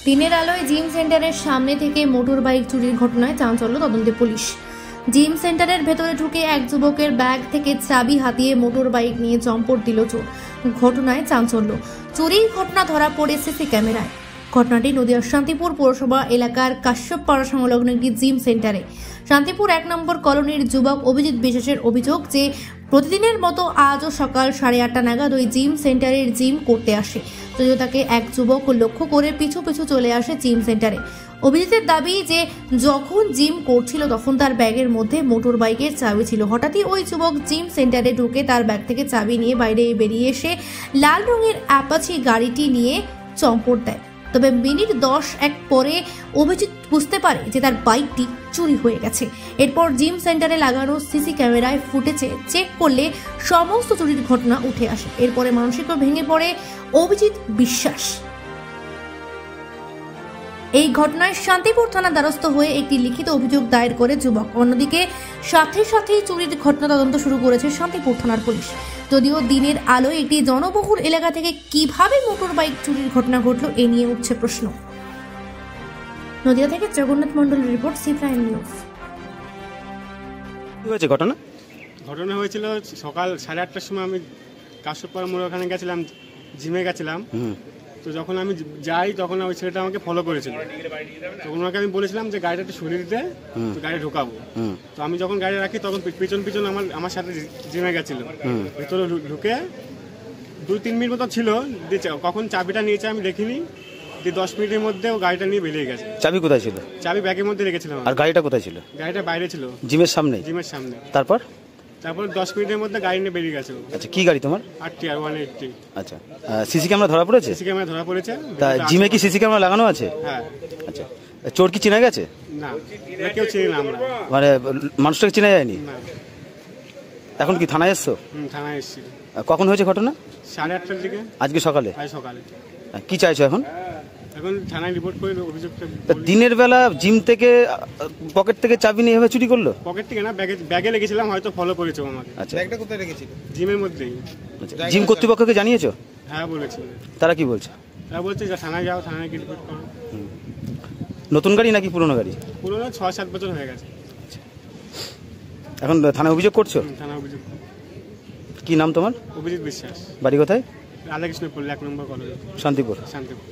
দিনের আলোয় জিম সেন্টারের সামনে থেকে মোটর বাইক চুরির ঘটনায় চাঞ্চল্য তদন্তে পুলিশ। জিম সেন্টারের ভেতরে ঢুকে এক যুবকের ব্যাগ থেকে চাবি হাতিয়ে মোটর বাইক নিয়ে চম্পট দিল চোর। ঘটনায় চাঞ্চল্য। চুরির ঘটনা ধরা পড়ে সিসি ক্যামেরায়। ঘটনাটি নদিয়ার শান্তিপুর পৌরসভা এলাকার কাশ্যপপাড়া সংলগ্ন একটি জিম সেন্টারে। শান্তিপুর 1 নম্বর কলোনির যুবক অভিজিৎ বিশ্বাসের অভিযোগ যে প্রতিদিনের মতো আজও সকাল 8:30 নাগাদ ওই জিম সেন্টারের জিম করতে আসে। যদিও তাকে এক যুবক লক্ষ্য করে পিছু পিছু চলে আসে জিম সেন্টারে। অভিজিতের দাবি যে যখন জিম করছিল তখন তার ব্যাগের মধ্যে মোটর বাইকের চাবি ছিল। হঠাৎই ওই যুবক জিম সেন্টারে ঢুকে তার ব্যাগ থেকে চাবি নিয়ে বাইরে বেরিয়ে এসে লাল রঙের অ্যাপাচি গাড়িটি নিয়ে চম্পট দেয়। তবে মিনিট 10 পরে অভিজিৎ বুঝতে পারে যে তার বাইকটি চুরি হয়ে গেছে। এরপর জিম সেন্টারে লাগানো সিসি ক্যামেরায় ফুটেজে চেক করলে সমস্ত চুরির ঘটনা উঠে আসে। এরপরে মানসিকভাবে ভেঙে পড়ে অভিজিৎ বিশ্বাস। এই ঘটনায় শান্তিপুর থানা দ্বারস্থ হয়ে একটি লিখিত অভিযোগ দায়ের করে যুবক। অন্যদিকে সাথেই চুরির ঘটনা তদন্ত শুরু করেছে শান্তিপুর থানার পুলিশ। যদিও দিনের আলোয় একটি জনবহুল এলাকা থেকে কিভাবে মোটর বাইক চুরির ঘটনা ঘটল এ নিয়ে উঠছে প্রশ্ন। নদিয়া থেকে জগন্নাথ মন্ডলের রিপোর্ট, সি প্রাইম নিউজ। কি হয়েছে ঘটনা? ঘটনা হয়েছিল সকাল 8:30টার সময় আমি কাশ্যপপাড়া মোড় ওখানে গেছিলাম, জিমে গেছিলাম। তো যখন আমি যাই তখন ওই ছেলেটা আমাকে ফলো করেছিল। তখন ওনাকে আমি বলেছিলাম যে গাড়িটা একটু সরিয়ে দিতে, তো গাড়ি ঢোকাবো। তো আমি যখন গাড়ি রাখি তখন পিছন আমার সাথে জিমে গেছিল। ভিতরে ঢুকে 2-3 মিনিট মতো ছিল, কখন চাবিটা নিয়েছে আমি দেখিনি। 10 মিনিটের মধ্যে ও গাড়িটা নিয়ে বেরিয়ে গেছে। চাবি কোথায় ছিল? চাবি ব্যাগের মধ্যে রেখেছিলাম। আর গাড়িটা কোথায় ছিল? গাড়িটা বাইরে ছিল, জিমের সামনে। তারপর 10 মিনিটের মধ্যে গাড়ি নিয়ে বেরিয়ে গেছে। আচ্ছা, কি গাড়ি তোমার? RTR 180। আচ্ছা, সিসি ক্যামেরা ধরা পড়েছে? সিসি ক্যামেরা ধরা পড়েছে। তা জিমে কি সিসি ক্যামেরা লাগানো আছে? হ্যাঁ। আচ্ছা, চোর কি চেনা গেছে? না, কেউ চিনি না আমরা। মানে মানুষটাকে চেনা যায়নি? না। এখন কি থানায় এসছো? থানায় এসেছি। কখন হয়েছে ঘটনা? 8:30টার দিকে। আজকে সকালে? আজ সকালে। কি চাইছো এখন? এখন থানায় রিপোর্ট করে অভিযোগটা। দিনের বেলা জিম থেকে পকেট থেকে চাবি নিয়ে এভাবে চুরি করলো? পকেট থেকে না, ব্যাগে রেখেছিলাম, হয়তো ফলো করেছে আমাকে। আচ্ছা, ব্যাগটা কোথায় রেখেছিল? জিমের মধ্যেই। জিম কর্তৃপক্ষকে জানিয়েছো? হ্যাঁ, বলেছি। তারা কি বলছে? তারা বলছে যে থানায় যাও, থানায় গিয়ে রিপোর্ট করো। নতুন গাড়ি নাকি পুরনো গাড়ি? পুরনো, 6-7 বছর হয়ে গেছে। এখন থানায় অভিযোগ করছো? থানায় অভিযোগ। কি নাম তোমার? অভিজিৎ বিশ্বাস। বাড়ি কোথায়? রাধাকৃষ্ণপুর 1 নম্বর কলেজ, শান্তিপুর। শান্তিপুর।